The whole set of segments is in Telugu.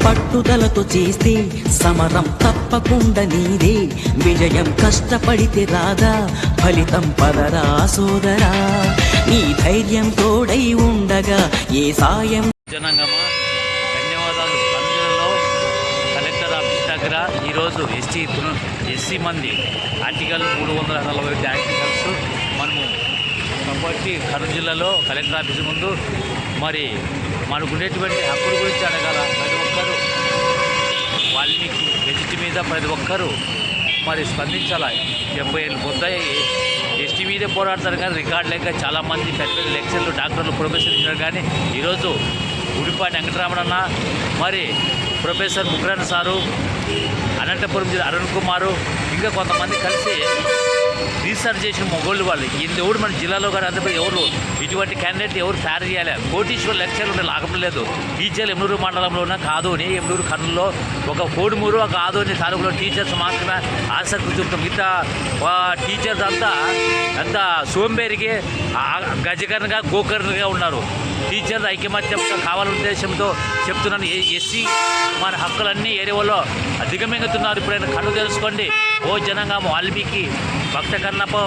పట్టుదలతో చేస్తే సమరం తప్పకుండా నీదే. విజయం కష్టపడితే రాదా, ఫలితం పదరా సోదరా. నీ ధైర్యం తోడై ఉండగా ఏ సాయం. జనాంగమా ధన్యవాదాలు. అందులో కలెక్టర్ ఆఫీస్ దగ్గర ఈరోజు ఎస్సీ మంది ఆర్టికల్ 340 ఆర్టికల్స్ మనము కాబట్టి కర్నూలు జిల్లాలో కలెక్టర్ ఆఫీస్ ముందు మరి మనకు ఉండేటువంటి హక్కుల గురించి అడగాల. ప్రతి ఒక్కరూ వాల్మీకి ఎస్టీ మీద ప్రతి ఒక్కరూ మరి స్పందించాలి. 70 ఏళ్ళు పొద్దాయి ఎస్టీ మీదే పోరాడతారు కానీ రికార్డు లేక చాలామంది పెద్ద పెద్ద లెక్చర్లు, డాక్టర్లు, ప్రొఫెసర్లు ఇచ్చారు. కానీ ఈరోజు ఉడిపాటి వెంకటరామణన్న, మరి ప్రొఫెసర్ ముగ్రన్ సారు, అనంతపురం జిల్లా అరుణ్ కుమారు, ఇంకా కొంతమంది కలిసి రీసెర్చ్ చేసిన మొగోళ్ళు వాళ్ళు. ఎవరు మన జిల్లాలో కానీ అందరూ ఎవరు ఇటువంటి క్యాండిడేట్ ఎవరు తయారు చేయాలి. కోటీశ్వర లెక్చర్లు ఉండే లాభం లేదు. టీచర్లు ఎమ్నూరు మండలంలో ఉన్న కాదోని, ఎమ్నూరు కర్నూలులో ఒక కోడుమూరు, ఒక ఆదోని తాలూకులో టీచర్స్ మాత్రమే ఆసక్తి చూపుతాం. మిగతా టీచర్స్ అంతా సోంబేరికి గజకర్ణగా గోకర్ణగా ఉన్నారు. టీచర్లు ఐకమత్యం కావాలనే ఉద్దేశంతో చెప్తున్నాను. ఎస్సీ మన హక్కులన్నీ ఏరియాలో అధిగమింగుతున్నారు. ఇప్పుడైనా కన్ను తెలుసుకోండి. ఓ జనాంగం వాల్మీకి భక్త కన్నప్ప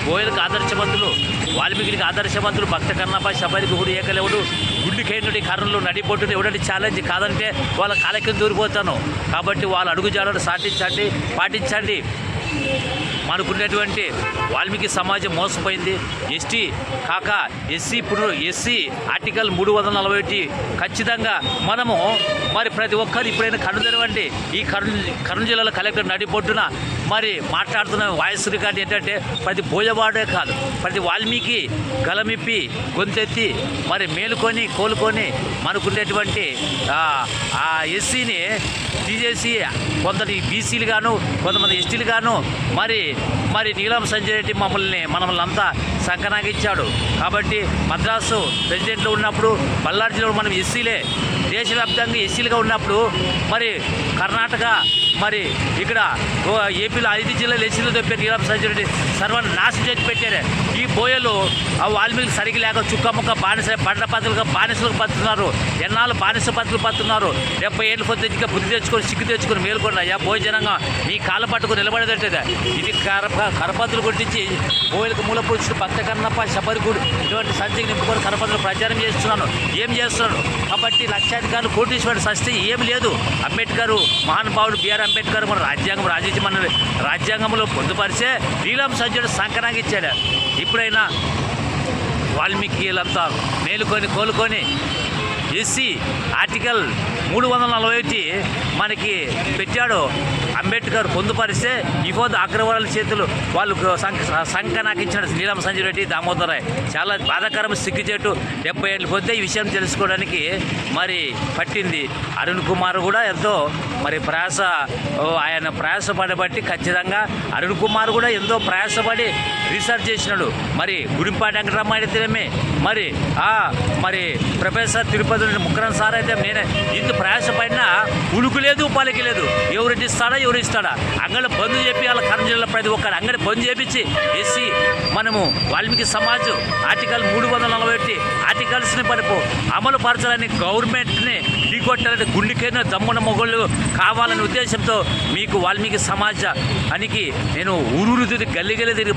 గోయలకు ఆదర్శవంతులు, వాల్మీకి ఆదర్శవంతులు. భక్త కన్నప్ప శబరికి గుడి ఏకలేవుడు గుండెకేనుడి కర్నూలు నడిపోతుంది. ఎవడంటే ఛాలెంజ్ కాదంటే వాళ్ళ కాలకి దూరిపోతాను. కాబట్టి వాళ్ళ అడుగుజాడలు పాటించండి. మనకున్నటువంటి వాల్మీకి సమాజం మోసపోయింది. ఎస్టీ కాక ఎస్సీ ఆర్టికల్ 341 ఖచ్చితంగా మనము మరి ప్రతి ఒక్కరు ఇప్పుడైనా కన్ను తెరవండి. ఈ కర్నూలు జిల్లాలో కలెక్టర్ నడిపొట్టున మరి మాట్లాడుతున్న వాయిస్ రికార్డు ఏంటంటే ప్రతి బోయవాడే కాదు, ప్రతి వాల్మీకి గలమిప్పి గొంతెత్తి మరి మేలుకొని కోలుకొని మనకున్నటువంటి ఆ ఎస్సీని తీసేసి కొంతమంది బీసీలు గాను, కొంతమంది ఎస్టీలు గాను మరి నీలం సంజయ్ రెడ్డి మనల్ని అంతా సంకనాగిచ్చాడు. కాబట్టి మద్రాసు ప్రెసిడెంట్లో ఉన్నప్పుడు బళ్ళారి జిల్లాలో మనం ఎస్సీలే, దేశవ్యాప్తంగా ఎస్సీలుగా ఉన్నప్పుడు మరి కర్ణాటక మరి ఇక్కడ ఏపీలో 5 జిల్లాలు ఎస్సీలు తప్పే నీలం సంజయ్ రెడ్డి సర్వనాశనం చేసి పెట్టారే. ఈ బోయలు ఆ వాల్మీకి సరిగి లేక చుక్కముక్క బండపతులుగా బానిసలకు పడుతున్నారు. ఎన్నాళ్ళు బానిస పత్రులు పడుతున్నారు. 70 ఏళ్ళు పొద్దు ఇంకా బుద్ధి తెచ్చుకొని సిగ్గు తెచ్చుకొని మేలుకోండి అయ్యా. భోజనంగా ఈ కాళ్ళ పట్టుకుని నిలబడేటట్టు ఇది కరపతులు కొట్టించి బోయలకు మూల పురుషుడు భక్త కన్నప్ప శబరిగుడు ఇటువంటి సంచికి నింపుకొని కరపతులు ప్రచారం చేస్తున్నాను. ఏం చేస్తున్నాడు కాబట్టి లక్షాధికారులు కోటీశ్వరుడు సస్తే ఏమి లేదు. అంబేద్కర్ మహానుభావుడు బిఆర్ అంబేద్కర్ మన రాజ్యాంగం మన రాజ్యాంగంలో పొందుపరిచే నీలం సంజయుడు సంకనాగిచ్చాడు. ఇప్పుడైనా వాల్మీకిలంతా మేలుకొని కోలుకొని ఎస్సీ ఆర్టికల్ 341 మనకి పెట్టాడు. అంబేద్కర్ పొందుపరిస్తే ఇఫోద్ అగ్రవాళ్ళ చేతులు వాళ్ళు సంకనాకించిన నీలం సంజయ్ రెడ్డి, దామోదర్ రాయ్ చాలా బాధాకరం, సిగ్గుచేటు. 70 ఏళ్ళు పొద్దు ఈ విషయం తెలుసుకోవడానికి మరి పట్టింది. అరుణ్ కుమార్ కూడా ఎంతో మరి ఆయన ప్రయాసపడబట్టి ఖచ్చితంగా అరుణ్ కుమార్ కూడా ఎంతో ప్రయాసపడి రీసెర్చ్ చేసినాడు. మరి గుడింపాటి వెంకటరామ అయితేనేమి మరి ప్రొఫెసర్ తిరుపతి ముగ్గురం సార్ అయితే నేనే ఇంత ప్రయాసపడినా ఉలుకు లేదు పలికి లేదు. ఎవరు ఇస్తాడా అంగడి బంద్ చెప్పి వాళ్ళ కర్నూలు జిల్లా ప్రతి ఒక్కరు అంగడి బంద్ చేపించి ఎస్సీ మనము వాల్మీకి సమాజం ఆర్టికల్ 341 ఆర్టికల్స్ని అమలు పరచాలని గవర్నమెంట్ని ఢీకొట్టాలని గుండెకైనా దమ్మున మొగళ్ళు కావాలనే ఉద్దేశంతో మీకు వాల్మీకి సమాజానికి నేను ఊరూరు తిరిగి గల్లి తిరిగి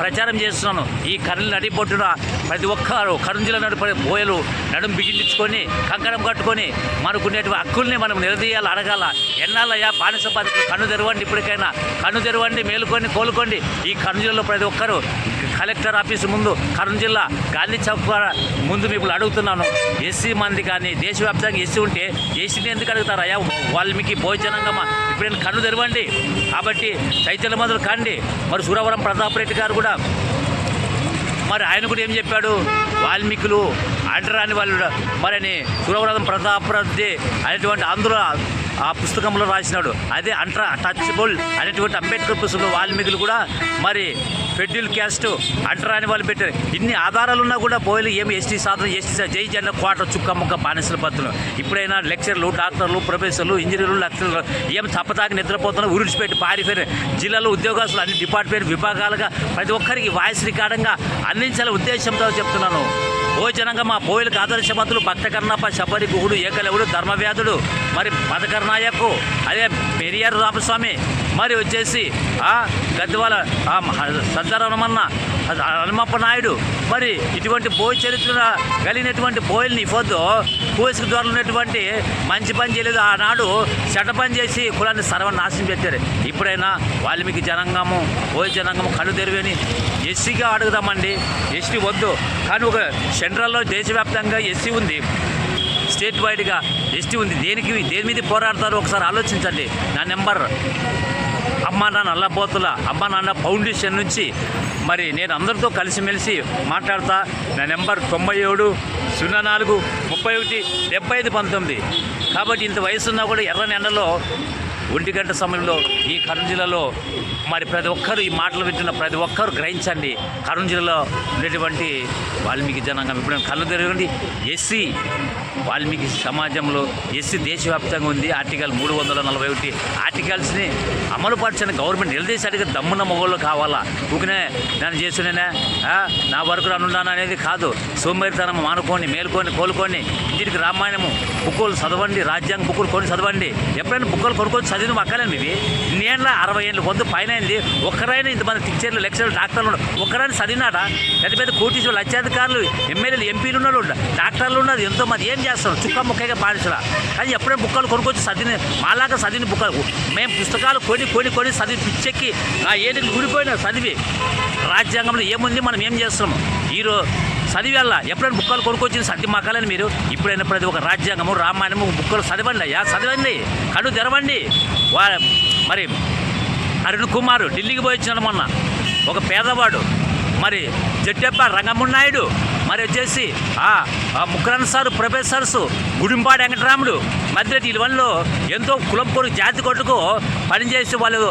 ప్రచారం చేస్తున్నాను. ఈ కర్నూలు నడిపొట్టున ప్రతి ఒక్కరు కర్నూలు జిల్లా నడిపడే బోయలు నడుము బిగించుకొని కంకణం కట్టుకొని మనకునేటువంటి హక్కుల్ని మనం నిలదీయాలి, అడగాల. ఎన్నాళ్ళయ్యా బానిస పద్ధతులు కన్ను తెరవండి. ఇప్పటికైనా కన్ను తెరవండి, మేలుకొని కోలుకోండి. ఈ కర్నూలు జిల్లాలో ప్రతి ఒక్కరు కలెక్టర్ ఆఫీసు ముందు, కర్నూలు జిల్లా గాంధీ చౌక్ ముందు మీకు అడుగుతున్నాను. ఎస్సీ మంది కానీ దేశవ్యాప్తంగా ఎస్సీ ఉంటే ఎస్సీని ఎందుకు అడుగుతారు అయ్యా? వాల్మీకి భోజనంగమా ఇప్పుడైనా కన్ను తెరవండి. కాబట్టి చైతన్య మొదలు కండి. మరి సూరవరం ప్రతాప్ రెడ్డి గారు కూడా మరి ఆయన కూడా ఏం చెప్పాడు? వాల్మీకులు అంటరాని వాళ్ళు మరి సూరవరం ప్రతాప్ రెడ్డి అనేటువంటి ఆంధ్ర ఆ పుస్తకంలో రాసినాడు. అదే టచబుల్ అనేటువంటి అంబేద్కర్ పుస్తకంలో వాల్మీకులు కూడా మరి షెడ్యూల్ క్యాస్ట్ అంటరాని వాళ్ళు పెట్టారు. ఇన్ని ఆధారాలు ఉన్నా కూడా బోయలు ఏమి ఎస్టీ సాధన జై జెండ కోట చుక్క ముక్క బానిసల పత్రులు. ఇప్పుడైనా లెక్చర్లు, డాక్టర్లు, ప్రొఫెసర్లు, ఇంజనీర్లు, లెక్చర్లు ఏం తప్పతాకి నిద్రపోతున్నారు, ఉరిచిపెట్టి పారిపోయిన జిల్లాలో ఉద్యోగస్తులు అన్ని డిపార్ట్మెంట్ విభాగాలుగా ప్రతి ఒక్కరికి వాయిస్ రికార్డంగా అందించాలనే ఉద్దేశంతో చెప్తున్నాను. భోజనంగా మా బోయలకు ఆదర్శవంతులు భక్త కర్ణప్ప శబరి గుహుడు ఏకలవుడు ధర్మవ్యాధుడు మరి పదకర్నాయకు అదే పెరియారు రామస్వామి మరి వచ్చేసి గద్వాల సజ్జరమన్న హనుమప్ప నాయుడు మరి ఇటువంటి బోయ్ చరిత్ర కలిగినటువంటి బోయల్ని ఇవ్వద్దు కోసుకు ద్వారా ఉన్నటువంటి మంచి పని చేయలేదు. ఆనాడు చెడ్డ పని చేసి కులాన్ని సర్వనాశనం పెట్టారు. ఇప్పుడైనా వాల్మీకి జనాంగము బోయ్ జనాంగము కళ్ళు తెరివేని ఎస్సీగా అడుగుదామండి. ఎస్టీ వద్దు కానీ ఒక సెంట్రల్లో దేశవ్యాప్తంగా ఎస్సీ ఉంది, స్టేట్ వైడ్గా ఎస్టీ ఉంది. దేని మీద పోరాడతారో ఒకసారి ఆలోచించండి. నా నెంబర్ అమ్మా నాన్న నల్లబోతుల అమ్మా నాన్న ఫౌండేషన్ నుంచి మరి నేను అందరితో కలిసిమెలిసి మాట్లాడతా. నా నెంబర్ 97 04 31 75 19. కాబట్టి ఇంత వయసున్నా కూడా ఎర్రని ఎండలో 1 గంట సమయంలో ఈ కర్నూలు జిల్లాలో మరి ప్రతి ఒక్కరు ఈ మాటలు వింటున్న ప్రతి ఒక్కరు గ్రహించండి. కర్నూలు జిల్లాలో ఉండేటువంటి వాల్మీకి జనాంగం ఇప్పుడు కళ్ళు తెరవండి. ఎస్సీ వాల్మీకి సమాజంలో ఎస్సీ దేశవ్యాప్తంగా ఉంది. ఆర్టికల్ 341 ఆర్టికల్స్ని అమలుపరచని గవర్నమెంట్ నిలదీశాడిగా దమ్మున్న మొగోళ్ళు కావాలా. ఊకినే నేను చేస్తున్నా నా వరకు రానున్నాను అనేది కాదు. సోమేరితనం మానుకొని మేలుకొని కోలుకొని ఇంటికి రామాయణము బుక్కులు చదవండి, రాజ్యాంగ బుక్కులు కొని చదవండి. ఎప్పుడైనా బుక్కులు కొనుక్కొని చదివిన అక్కలేను ఇవి. ఇన్ని ఏళ్ళ 60 ఏళ్ళు పొద్దు పైన అయింది. ఒక్కరైనా ఇంతమంది టీచర్లు లెక్చర్లు డాక్టర్లు ఒక్కరైనా చదివినాడా? పెద్ద పెద్ద కోటీశ్వరులు లక్షాధికారులు ఎమ్మెల్యేలు ఎంపీలు ఉన్నారు, డాక్టర్లు ఉన్నారు, ఎంతోమంది ఏం చేస్తారు చుక్క ముక్కగా పాలిసరా. కానీ ఎప్పుడైనా బుక్కలు కొనుక్కొచ్చి చదివిన మాలాగా చదివిన బుక్కలు మేము పుస్తకాలు కొని చదివి పిచ్చెక్కి ఏదికి గుడిపోయినా చదివి రాజ్యాంగంలో ఏముంది మనం ఏం చేస్తున్నాము ఈరోజు చదివేళ్ళ ఎప్పుడైనా బుక్కలు కొనుక్కొచ్చిన సత్య మకాలని మీరు ఇప్పుడైనా ప్రతి ఒక రాజ్యాంగము రామాయణము బుక్కలు చదవండి. చదవండి, కళ్ళు తెరవండి. మరి అరుణ్ కుమార్ ఢిల్లీకి పోయి వచ్చినాడు మొన్న. ఒక పేదవాడు మరి జట్టెప్ప రంగమున్నాయుడు మరి వచ్చేసి ముక్కరన్ సారు ప్రొఫెసర్స్ గుడింపాడు వెంకటరాముడు మధ్యలో ఇవన్నీలో ఎంతో కులం కొరకు జాతి కొట్టుకు పనిచేసి వాళ్ళకు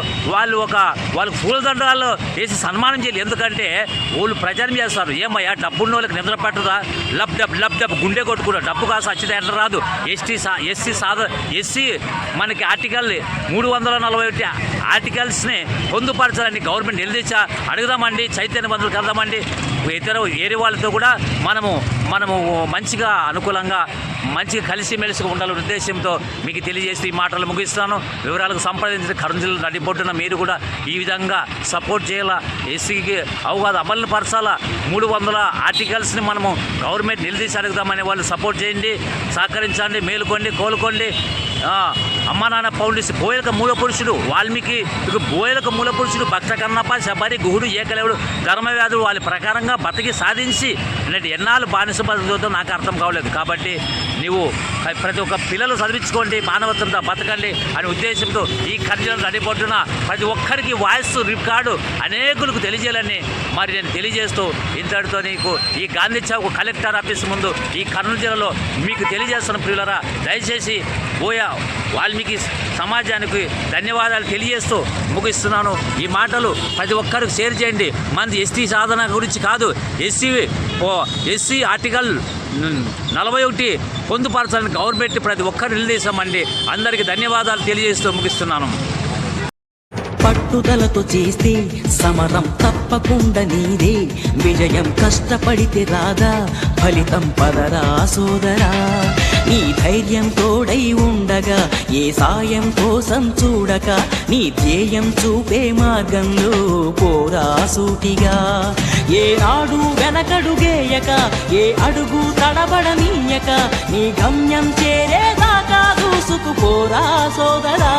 పూలదండాలు వేసి సన్మానం చేయాలి. ఎందుకంటే వాళ్ళు ప్రచారం చేస్తారు. ఏమయ్యా డబ్బున్న వాళ్ళకి నిద్ర పట్టదా? లబ్ డబ్ గుండె కొట్టుకున్నారు. డబ్బు కాస్త వచ్చింది ఎట్లా రాదు. ఎస్సీ మనకి ఆర్టికల్ 341 ఆర్టికల్స్ని పొందుపరచాలని గవర్నమెంట్ నిలదీసా అడుగుదామండి. చైతన్యవంతులు కలదామండి. ఇతర ఏరి వాళ్ళతో కూడా మనము మంచిగా అనుకూలంగా మంచిగా కలిసిమెలిసి ఉండాలనే ఉద్దేశంతో మీకు తెలియజేసి ఈ మాటలు ముగిస్తాను. వివరాలకు సంప్రదించిన కర్నూలు జిల్లా నడిబొట్టున మీరు కూడా ఈ విధంగా సపోర్ట్ చేయాలా. ఎస్సీకి అవగాహన అమలు పరచాలా. 300 ఆర్టికల్స్ని మనము గవర్నమెంట్ నిలదీసి అడుగుదామనే వాళ్ళు సపోర్ట్ చేయండి, సహకరించండి, మేలుకోండి, కోలుకోండి. అమ్మా నాన్న ఫౌండేషన్ బోయలకు మూల పురుషుడు వాల్మీకి బోయలకు మూల పురుషుడు భక్త కన్నప్ప శబరి గుహుడు ఏకలవుడు ధర్మవ్యాధుడు వాళ్ళ ప్రకారంగా బతికి సాధించి ఎన్నాళ్ళు బానిస బతుకుతో నాకు అర్థం కావలేదు. కాబట్టి నువ్వు ప్రతి ఒక్క పిల్లలు చదివించుకోండి, మానవత్వంతో బతకండి అనే ఉద్దేశంతో ఈ కర్జలను నడిపొట్టున ప్రతి ఒక్కరికి వాయిస్ రికార్డు అనేకులకు తెలియజేయాలని మరి నేను తెలియజేస్తూ ఇంతటితో నీకు ఈ గాంధీ చౌక్ కలెక్టర్ ఆఫీస్ ముందు ఈ కర్నూలు జిల్లాలో మీకు తెలియజేస్తున్న ప్రియులరా, దయచేసి వాల్మీకి సమాజానికి ధన్యవాదాలు తెలియజేస్తూ ముగిస్తున్నాను. ఈ మాటలు ప్రతి ఒక్కరికి షేర్ చేయండి. మంది ఎస్టీ సాధన గురించి కాదు, ఎస్సీ ఆర్టికల్ 41 పొందుపరచాలని గవర్నమెంట్ ప్రతి ఒక్కరు నిలదీశామండి. అందరికీ ధన్యవాదాలు తెలియజేస్తూ ముగిస్తున్నాను. పట్టుదలతో చేస్తే సమరం తప్పకుండా నీదే. విజయం కష్టపడితే రాదా, ఫలితం పదరా సోదరా. నీ ధైర్యం తోడై ఉండగా ఏ సాయం కోసం చూడక నీ ధ్యేయం చూపే మార్గంలో పోరా సూటిగా. ఏ నాడు వెనకడుగేయక ఏ అడుగు తడబడనీయక నీ గమ్యం చేరేదాకా దూసుకుపోరా సోదరా.